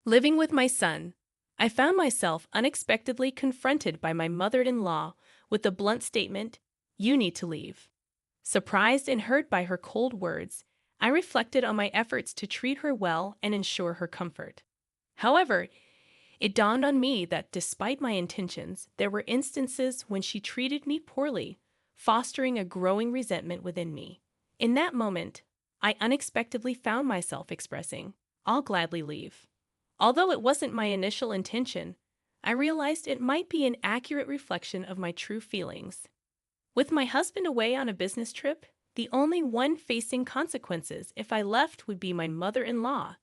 Living with my son, I found myself unexpectedly confronted by my mother-in-law with the blunt statement, "You need to leave." Surprised and hurt by her cold words, I reflected on my efforts to treat her well and ensure her comfort. However, it dawned on me that despite my intentions, there were instances when she treated me poorly, fostering a growing resentment within me. In that moment, I unexpectedly found myself expressing, "I'll gladly leave." Although it wasn't my initial intention, I realized it might be an accurate reflection of my true feelings. With my husband away on a business trip, the only one facing consequences if I left would be my mother-in-law.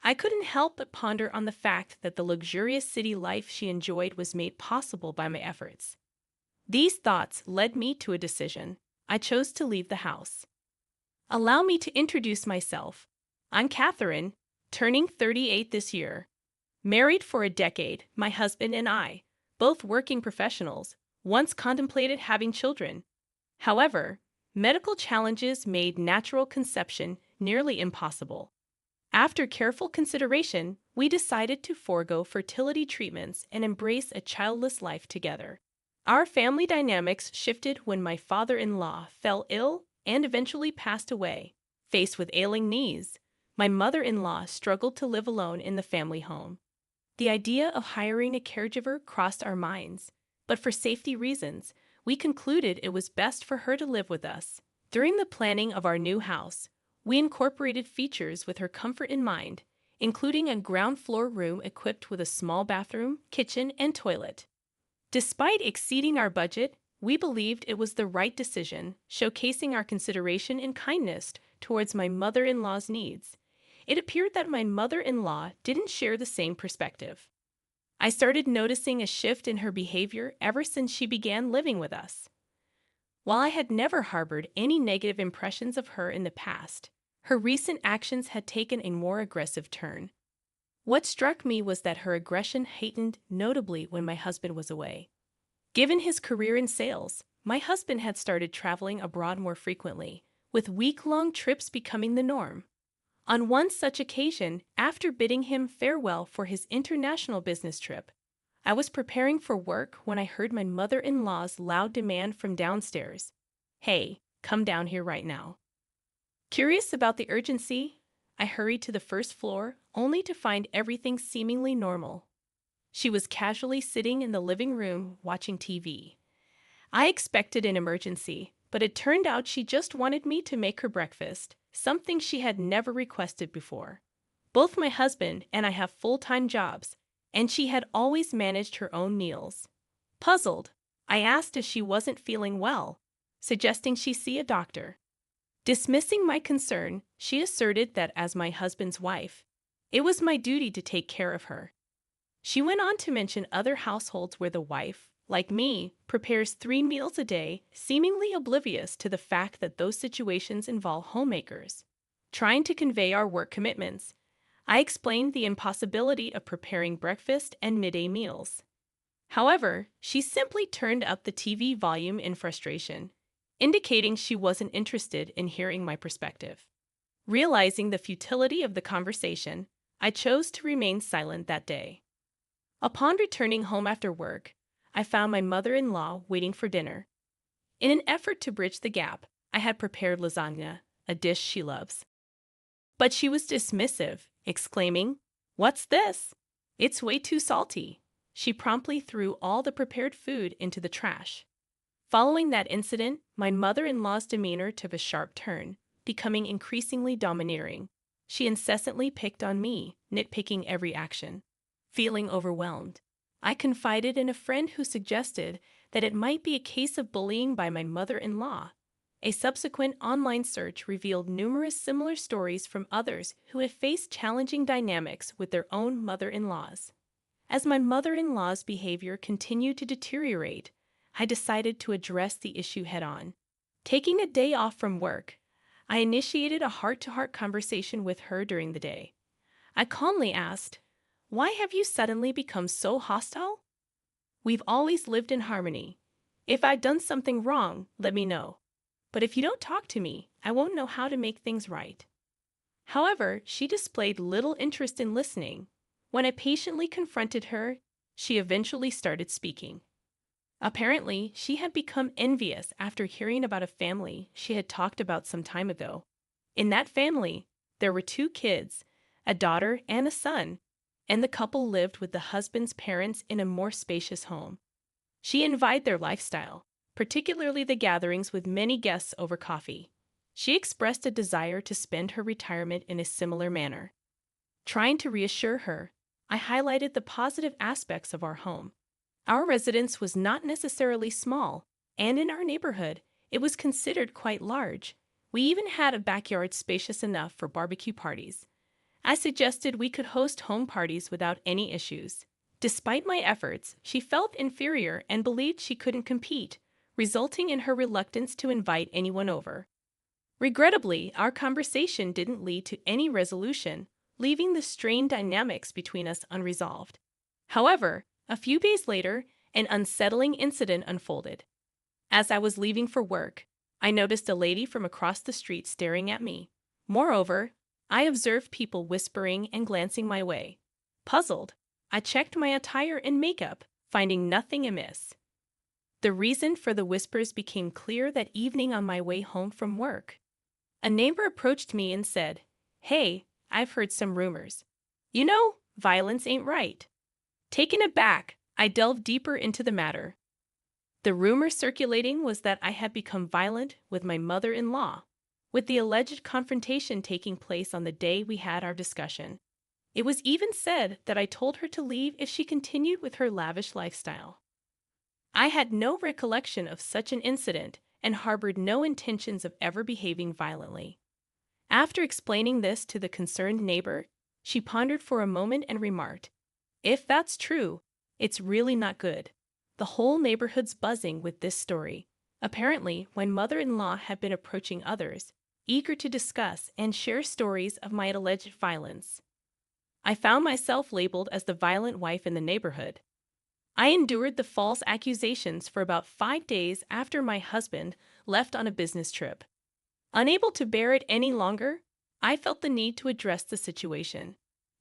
I couldn't help but ponder on the fact that the luxurious city life she enjoyed was made possible by my efforts. These thoughts led me to a decision. I chose to leave the house. Allow me to introduce myself. I'm Catherine, turning 38 this year. Married for a decade, my husband and I, both working professionals, once contemplated having children. However, medical challenges made natural conception nearly impossible. After careful consideration, we decided to forego fertility treatments and embrace a childless life together. Our family dynamics shifted when my father-in-law fell ill and eventually passed away. Faced with ailing knees, my mother-in-law struggled to live alone in the family home. The idea of hiring a caregiver crossed our minds, but for safety reasons, we concluded it was best for her to live with us. During the planning of our new house, we incorporated features with her comfort in mind, including a ground floor room equipped with a small bathroom, kitchen, and toilet. Despite exceeding our budget, we believed it was the right decision, showcasing our consideration and kindness towards my mother-in-law's needs. It appeared that my mother-in-law didn't share the same perspective. I started noticing a shift in her behavior ever since she began living with us. While I had never harbored any negative impressions of her in the past, her recent actions had taken a more aggressive turn. What struck me was that her aggression heightened notably when my husband was away. Given his career in sales, my husband had started traveling abroad more frequently, with week-long trips becoming the norm. On one such occasion, after bidding him farewell for his international business trip, I was preparing for work when I heard my mother-in-law's loud demand from downstairs, "Hey, come down here right now." Curious about the urgency, I hurried to the first floor, only to find everything seemingly normal. She was casually sitting in the living room watching TV. I expected an emergency, but it turned out she just wanted me to make her breakfast, something she had never requested before. Both my husband and I have full-time jobs, and she had always managed her own meals. Puzzled, I asked if she wasn't feeling well, suggesting she see a doctor. Dismissing my concern, she asserted that as my husband's wife, it was my duty to take care of her. She went on to mention other households where the wife, like me, prepares 3 meals a day, seemingly oblivious to the fact that those situations involve homemakers. Trying to convey our work commitments, I explained the impossibility of preparing breakfast and midday meals. However, she simply turned up the TV volume in frustration, indicating she wasn't interested in hearing my perspective. Realizing the futility of the conversation, I chose to remain silent that day. Upon returning home after work, I found my mother-in-law waiting for dinner. In an effort to bridge the gap, I had prepared lasagna, a dish she loves. But she was dismissive, exclaiming, "What's this? It's way too salty." She promptly threw all the prepared food into the trash. Following that incident, my mother-in-law's demeanor took a sharp turn, becoming increasingly domineering. She incessantly picked on me, nitpicking every action. Feeling overwhelmed, I confided in a friend who suggested that it might be a case of bullying by my mother-in-law. A subsequent online search revealed numerous similar stories from others who have faced challenging dynamics with their own mother-in-laws. As my mother-in-law's behavior continued to deteriorate, I decided to address the issue head-on. Taking a day off from work, I initiated a heart-to-heart conversation with her during the day. I calmly asked, "Why have you suddenly become so hostile? We've always lived in harmony. If I've done something wrong, let me know. But if you don't talk to me, I won't know how to make things right." However, she displayed little interest in listening. When I patiently confronted her, she eventually started speaking. Apparently, she had become envious after hearing about a family she had talked about some time ago. In that family, there were two kids, a daughter and a son, and the couple lived with the husband's parents in a more spacious home. She envied their lifestyle, particularly the gatherings with many guests over coffee. She expressed a desire to spend her retirement in a similar manner. Trying to reassure her, I highlighted the positive aspects of our home. Our residence was not necessarily small, and in our neighborhood, it was considered quite large. We even had a backyard spacious enough for barbecue parties. I suggested we could host home parties without any issues. Despite my efforts, she felt inferior and believed she couldn't compete, resulting in her reluctance to invite anyone over. Regrettably, our conversation didn't lead to any resolution, leaving the strained dynamics between us unresolved. However, a few days later, an unsettling incident unfolded. As I was leaving for work, I noticed a lady from across the street staring at me. Moreover, I observed people whispering and glancing my way. Puzzled, I checked my attire and makeup, finding nothing amiss. The reason for the whispers became clear that evening on my way home from work. A neighbor approached me and said, "Hey, I've heard some rumors. You know, violence ain't right." Taken aback, I delved deeper into the matter. The rumor circulating was that I had become violent with my mother-in-law, with the alleged confrontation taking place on the day we had our discussion. It was even said that I told her to leave if she continued with her lavish lifestyle. I had no recollection of such an incident and harbored no intentions of ever behaving violently. After explaining this to the concerned neighbor, she pondered for a moment and remarked, "If that's true, it's really not good." The whole neighborhood's buzzing with this story. Apparently, my mother-in-law had been approaching others, eager to discuss and share stories of my alleged violence. I found myself labeled as the violent wife in the neighborhood. I endured the false accusations for about 5 days after my husband left on a business trip. Unable to bear it any longer, I felt the need to address the situation.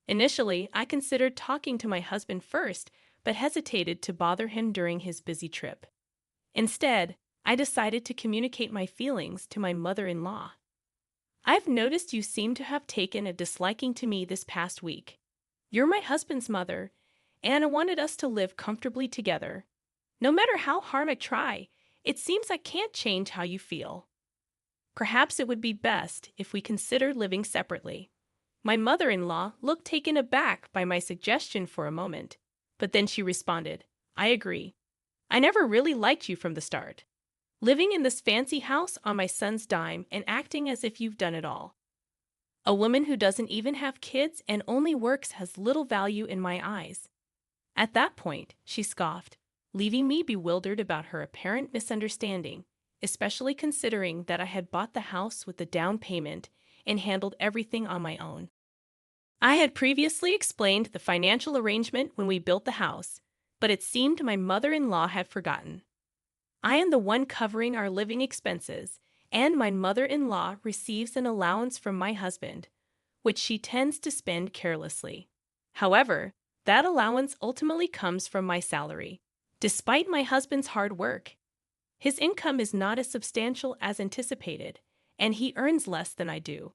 Initially, I considered talking to my husband first, but hesitated to bother him during his busy trip. Instead, I decided to communicate my feelings to my mother-in-law. "I've noticed you seem to have taken a disliking to me this past week. You're my husband's mother, and I wanted us to live comfortably together. No matter how hard I try, it seems I can't change how you feel. Perhaps it would be best if we consider living separately." My mother-in-law looked taken aback by my suggestion for a moment, but then she responded, "I agree. I never really liked you from the start. Living in this fancy house on my son's dime and acting as if you've done it all. A woman who doesn't even have kids and only works has little value in my eyes." At that point, she scoffed, leaving me bewildered about her apparent misunderstanding, especially considering that I had bought the house with the down payment and handled everything on my own. I had previously explained the financial arrangement when we built the house, but it seemed my mother-in-law had forgotten. I am the one covering our living expenses, and my mother-in-law receives an allowance from my husband, which she tends to spend carelessly. However, that allowance ultimately comes from my salary, despite my husband's hard work. His income is not as substantial as anticipated, and he earns less than I do.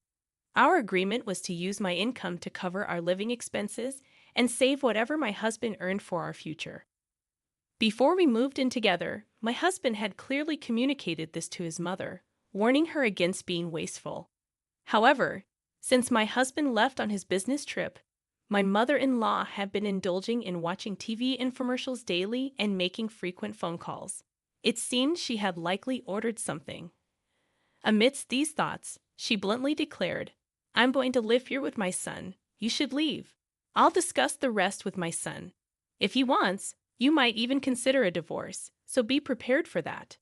Our agreement was to use my income to cover our living expenses and save whatever my husband earned for our future. Before we moved in together, my husband had clearly communicated this to his mother, warning her against being wasteful. However, since my husband left on his business trip, my mother-in-law had been indulging in watching TV infomercials daily and making frequent phone calls. It seemed she had likely ordered something. Amidst these thoughts, she bluntly declared, "I'm going to live here with my son. You should leave. I'll discuss the rest with my son. If he wants, you might even consider a divorce, so be prepared for that."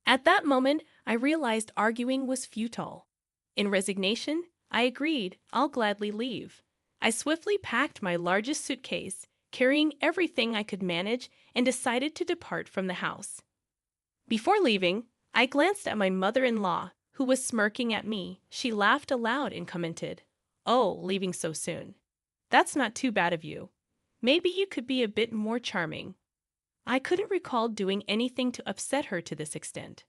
At that moment, I realized arguing was futile. In resignation, I agreed I'll gladly leave. I swiftly packed my largest suitcase, carrying everything I could manage, and decided to depart from the house. Before leaving, I glanced at my mother-in-law, who was smirking at me. She laughed aloud and commented, "Oh, leaving so soon. That's not too bad of you. Maybe you could be a bit more charming. I couldn't recall doing anything to upset her to this extent.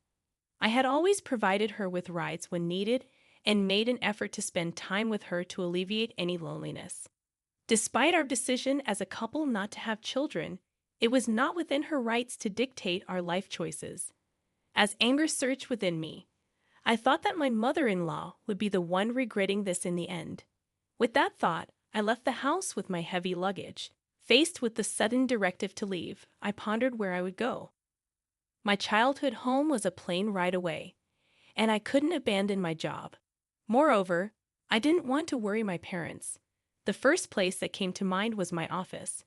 I had always provided her with rides when needed and made an effort to spend time with her to alleviate any loneliness. Despite our decision as a couple not to have children, it was not within her rights to dictate our life choices. As anger surged within me, I thought that my mother-in-law would be the one regretting this in the end. With that thought, I left the house with my heavy luggage. Faced with the sudden directive to leave, I pondered where I would go. My childhood home was a plane ride away, and I couldn't abandon my job. Moreover, I didn't want to worry my parents. The first place that came to mind was my office.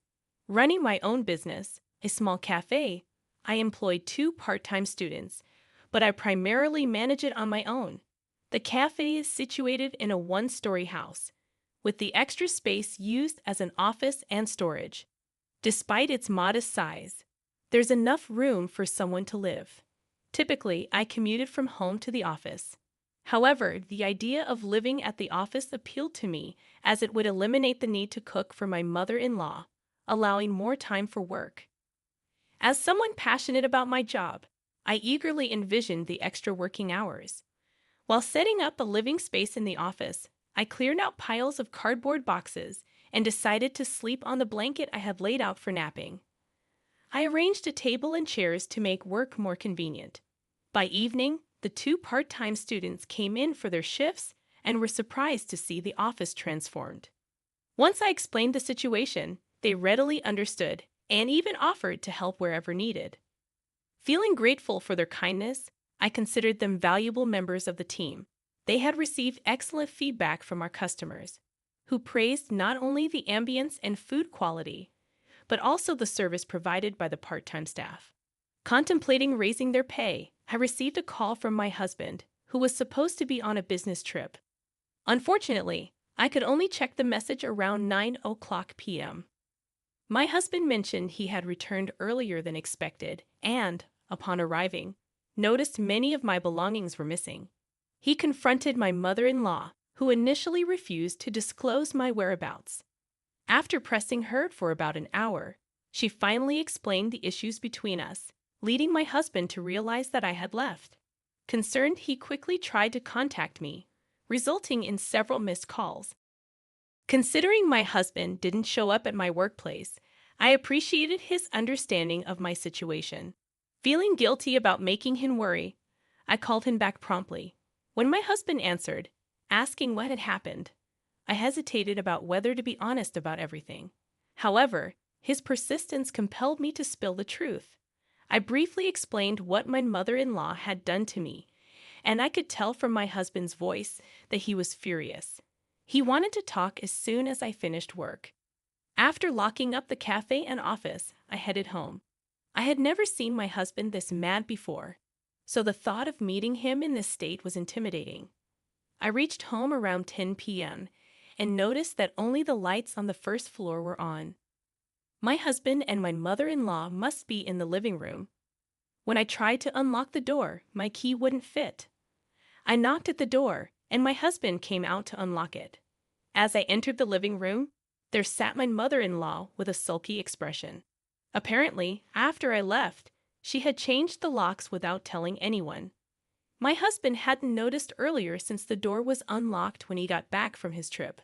Running my own business, a small cafe, I employed 2 part-time students, but I primarily manage it on my own. The cafe is situated in a 1-story house, with the extra space used as an office and storage. Despite its modest size, there's enough room for someone to live. Typically, I commuted from home to the office. However, the idea of living at the office appealed to me as it would eliminate the need to cook for my mother-in-law, allowing more time for work. As someone passionate about my job, I eagerly envisioned the extra working hours. While setting up a living space in the office, I cleared out piles of cardboard boxes and decided to sleep on the blanket I had laid out for napping. I arranged a table and chairs to make work more convenient. By evening, the 2 part-time students came in for their shifts and were surprised to see the office transformed. Once I explained the situation, they readily understood and even offered to help wherever needed. Feeling grateful for their kindness, I considered them valuable members of the team. They had received excellent feedback from our customers, who praised not only the ambience and food quality, but also the service provided by the part-time staff. Contemplating raising their pay, I received a call from my husband, who was supposed to be on a business trip. Unfortunately, I could only check the message around 9:00 p.m. My husband mentioned he had returned earlier than expected and, upon arriving, noticed many of my belongings were missing. He confronted my mother-in-law, who initially refused to disclose my whereabouts. After pressing her for about an hour, she finally explained the issues between us, leading my husband to realize that I had left. Concerned, he quickly tried to contact me, resulting in several missed calls. Considering my husband didn't show up at my workplace, I appreciated his understanding of my situation. Feeling guilty about making him worry, I called him back promptly. When my husband answered, asking what had happened, I hesitated about whether to be honest about everything. However, his persistence compelled me to spill the truth. I briefly explained what my mother-in-law had done to me, and I could tell from my husband's voice that he was furious. He wanted to talk as soon as I finished work. After locking up the cafe and office, I headed home. I had never seen my husband this mad before, so the thought of meeting him in this state was intimidating. I reached home around 10 p.m. and noticed that only the lights on the first floor were on. My husband and my mother-in-law must be in the living room. When I tried to unlock the door, my key wouldn't fit. I knocked at the door, and my husband came out to unlock it. As I entered the living room, there sat my mother-in-law with a sulky expression. Apparently, after I left, she had changed the locks without telling anyone. My husband hadn't noticed earlier since the door was unlocked when he got back from his trip.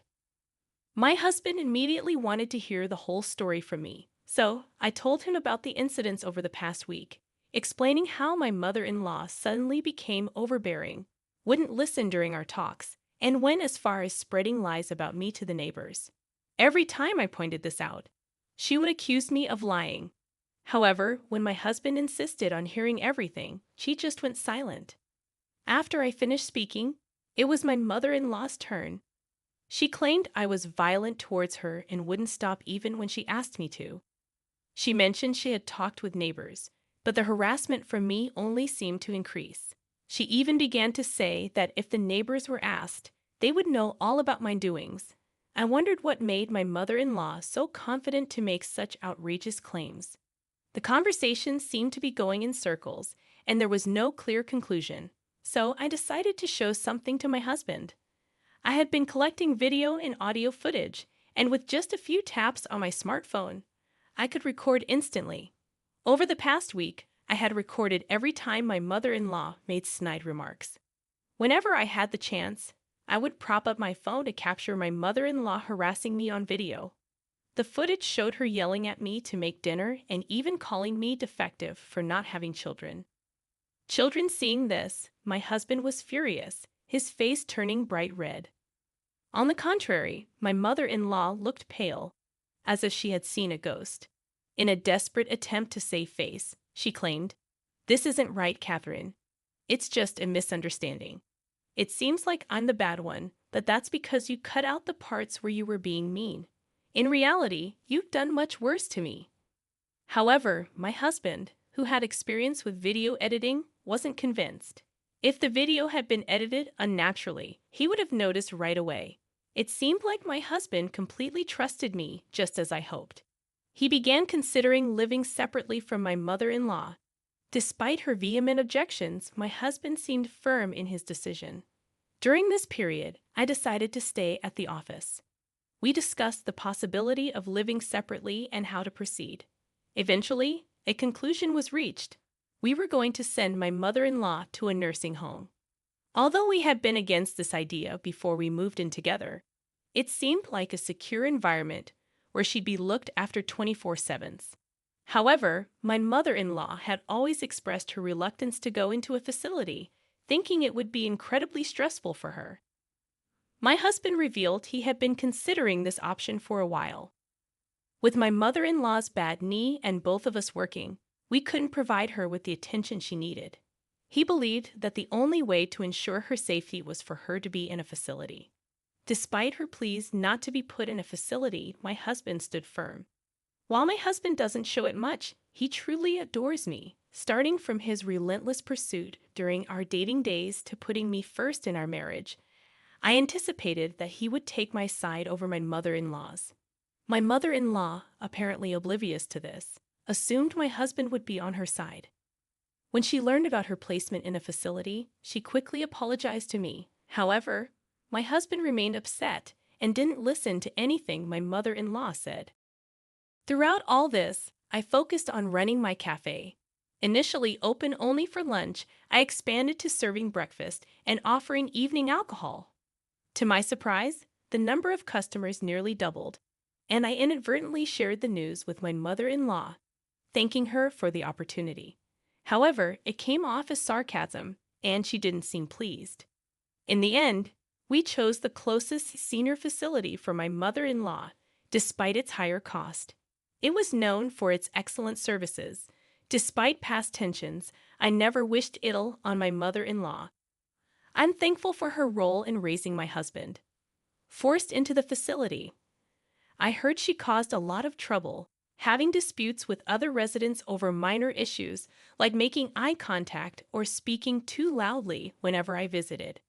My husband immediately wanted to hear the whole story from me, so I told him about the incidents over the past week, explaining how my mother-in-law suddenly became overbearing, wouldn't listen during our talks, and went as far as spreading lies about me to the neighbors. Every time I pointed this out, she would accuse me of lying. However, when my husband insisted on hearing everything, she just went silent. After I finished speaking, it was my mother-in-law's turn. She claimed I was violent towards her and wouldn't stop even when she asked me to. She mentioned she had talked with neighbors, but the harassment from me only seemed to increase. She even began to say that if the neighbors were asked, they would know all about my doings. I wondered what made my mother-in-law so confident to make such outrageous claims. The conversation seemed to be going in circles, and there was no clear conclusion. So I decided to show something to my husband. I had been collecting video and audio footage, and with just a few taps on my smartphone, I could record instantly. Over the past week, I had recorded every time my mother-in-law made snide remarks. Whenever I had the chance, I would prop up my phone to capture my mother-in-law harassing me on video. The footage showed her yelling at me to make dinner and even calling me defective for not having children. Children seeing this, my husband was furious, his face turning bright red. On the contrary, my mother-in-law looked pale, as if she had seen a ghost. In a desperate attempt to save face, she claimed, "This isn't right, Catherine. It's just a misunderstanding. It seems like I'm the bad one, but that's because you cut out the parts where you were being mean. In reality, you've done much worse to me." However, my husband, who had experience with video editing, wasn't convinced. If the video had been edited unnaturally, he would have noticed right away. It seemed like my husband completely trusted me, just as I hoped. He began considering living separately from my mother-in-law. Despite her vehement objections, my husband seemed firm in his decision. During this period, I decided to stay at the office. We discussed the possibility of living separately and how to proceed. Eventually, a conclusion was reached. We were going to send my mother-in-law to a nursing home. Although we had been against this idea before we moved in together, it seemed like a secure environment where she'd be looked after 24/7. However, my mother-in-law had always expressed her reluctance to go into a facility, thinking it would be incredibly stressful for her. My husband revealed he had been considering this option for a while. With my mother-in-law's bad knee and both of us working, we couldn't provide her with the attention she needed. He believed that the only way to ensure her safety was for her to be in a facility. Despite her pleas not to be put in a facility, my husband stood firm. While my husband doesn't show it much, he truly adores me, starting from his relentless pursuit during our dating days to putting me first in our marriage. I anticipated that he would take my side over my mother-in-law's. My mother-in-law, apparently oblivious to this, assumed my husband would be on her side. When she learned about her placement in a facility, she quickly apologized to me. However, my husband remained upset and didn't listen to anything my mother-in-law said. Throughout all this, I focused on running my cafe. Initially open only for lunch, I expanded to serving breakfast and offering evening alcohol. To my surprise, the number of customers nearly doubled, and I inadvertently shared the news with my mother-in-law, thanking her for the opportunity. However, it came off as sarcasm, and she didn't seem pleased. In the end, we chose the closest senior facility for my mother-in-law, despite its higher cost. It was known for its excellent services. Despite past tensions, I never wished ill on my mother-in-law. I'm thankful for her role in raising my husband. Forced into the facility, I heard she caused a lot of trouble, having disputes with other residents over minor issues like making eye contact or speaking too loudly whenever I visited.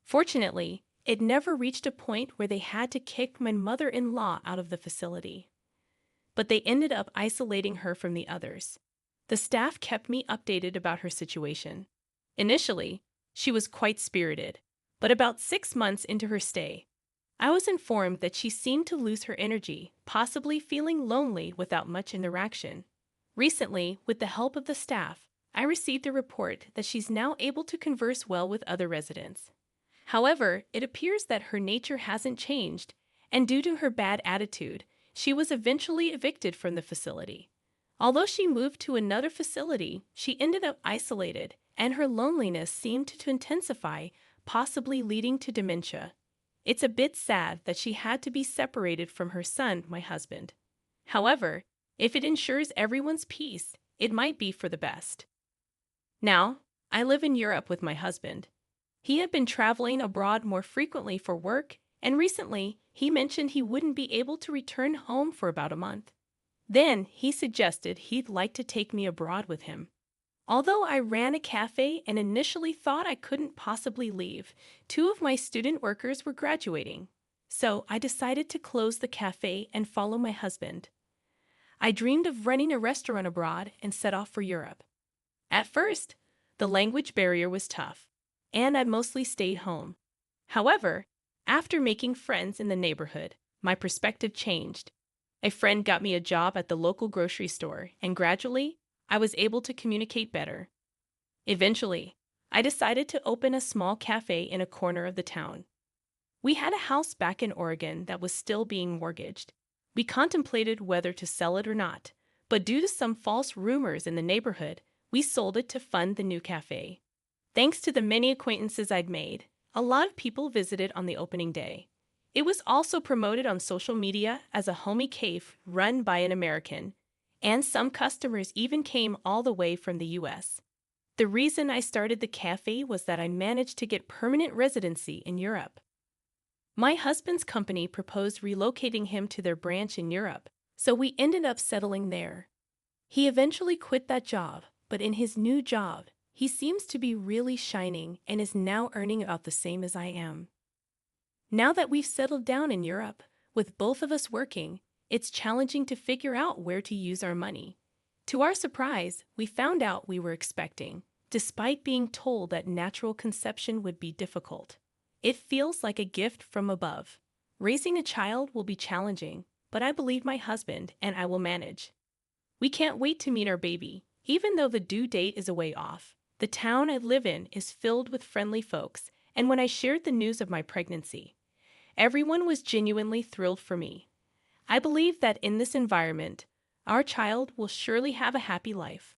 Fortunately, it never reached a point where they had to kick my mother-in-law out of the facility. But they ended up isolating her from the others. The staff kept me updated about her situation. Initially, she was quite spirited, but about 6 months into her stay, I was informed that she seemed to lose her energy, possibly feeling lonely without much interaction. Recently, with the help of the staff, I received a report that she's now able to converse well with other residents. However, it appears that her nature hasn't changed, and due to her bad attitude, she was eventually evicted from the facility. Although she moved to another facility, she ended up isolated, and her loneliness seemed to intensify, possibly leading to dementia. It's a bit sad that she had to be separated from her son, my husband. However, if it ensures everyone's peace, it might be for the best. Now, I live in Europe with my husband. He had been traveling abroad more frequently for work, and recently he mentioned he wouldn't be able to return home for about a month. Then he suggested he'd like to take me abroad with him. Although I ran a cafe and initially thought I couldn't possibly leave, 2 of my student workers were graduating. So I decided to close the cafe and follow my husband. I dreamed of running a restaurant abroad and set off for Europe. At first, the language barrier was tough, and I mostly stayed home. However, after making friends in the neighborhood, my perspective changed. A friend got me a job at the local grocery store, and gradually, I was able to communicate better. Eventually, I decided to open a small cafe in a corner of the town. We had a house back in Oregon that was still being mortgaged. We contemplated whether to sell it or not, but due to some false rumors in the neighborhood, we sold it to fund the new cafe. Thanks to the many acquaintances I'd made, a lot of people visited on the opening day. It was also promoted on social media as a homey cave run by an American, and some customers even came all the way from the US. The reason I started the cafe was that I managed to get permanent residency in Europe. My husband's company proposed relocating him to their branch in Europe, so we ended up settling there. He eventually quit that job, but in his new job, he seems to be really shining and is now earning about the same as I am. Now that we've settled down in Europe, with both of us working, it's challenging to figure out where to use our money. To our surprise, we found out we were expecting, despite being told that natural conception would be difficult. It feels like a gift from above. Raising a child will be challenging, but I believe my husband and I will manage. We can't wait to meet our baby, even though the due date is a way off. The town I live in is filled with friendly folks, and when I shared the news of my pregnancy, everyone was genuinely thrilled for me. I believe that in this environment, our child will surely have a happy life.